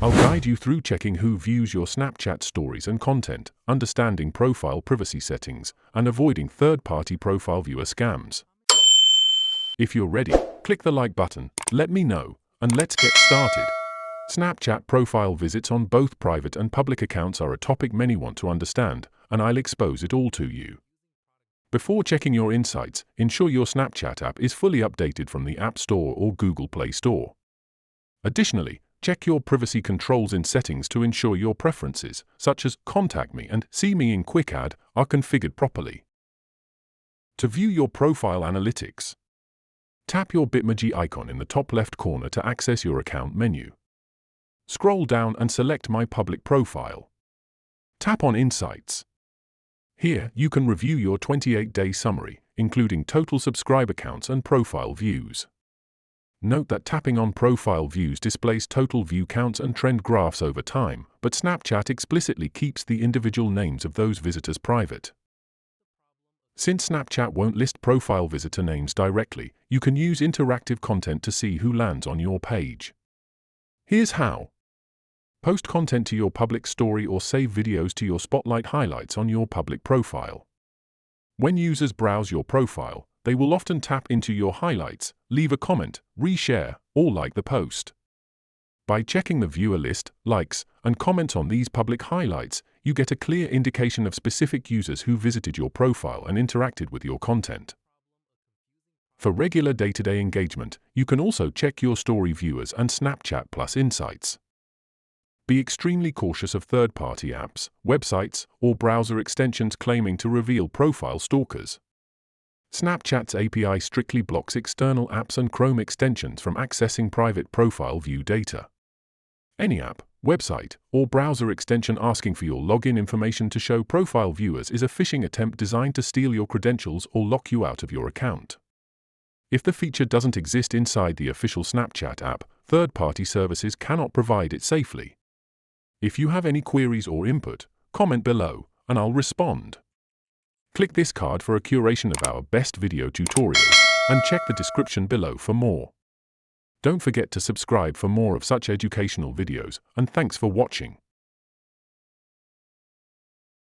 I'll guide you through checking who views your Snapchat stories and content, understanding profile privacy settings, and avoiding third-party profile viewer scams. If you're ready, click the like button, let me know, and let's get started. Snapchat profile visits on both private and public accounts are a topic many want to understand, and I'll expose it all to you. Before checking your insights, ensure your Snapchat app is fully updated from the App Store or Google Play Store. Additionally, check your privacy controls in settings to ensure your preferences, such as Contact Me and See Me in Quick Add, are configured properly. To view your profile analytics, tap your Bitmoji icon in the top left corner to access your account menu. Scroll down and select My Public Profile. Tap on Insights. Here, you can review your 28-day summary, including total subscriber counts and profile views. Note that tapping on profile views displays total view counts and trend graphs over time, but Snapchat explicitly keeps the individual names of those visitors private. Since Snapchat won't list profile visitor names directly, you can use interactive content to see who lands on your page. Here's how. Post content to your public story or save videos to your Spotlight highlights on your public profile. When users browse your profile, they will often tap into your highlights, leave a comment, reshare, or like the post. By checking the viewer list, likes, and comments on these public highlights, you get a clear indication of specific users who visited your profile and interacted with your content. For regular day-to-day engagement, you can also check your story viewers and Snapchat Plus insights. Be extremely cautious of third-party apps, websites, or browser extensions claiming to reveal profile stalkers. Snapchat's API strictly blocks external apps and Chrome extensions from accessing private profile view data. Any app, website, or browser extension asking for your login information to show profile viewers is a phishing attempt designed to steal your credentials or lock you out of your account. If the feature doesn't exist inside the official Snapchat app, third-party services cannot provide it safely. If you have any queries or input, comment below, and I'll respond. Click this card for a curation of our best video tutorials, and check the description below for more. Don't forget to subscribe for more of such educational videos, and thanks for watching.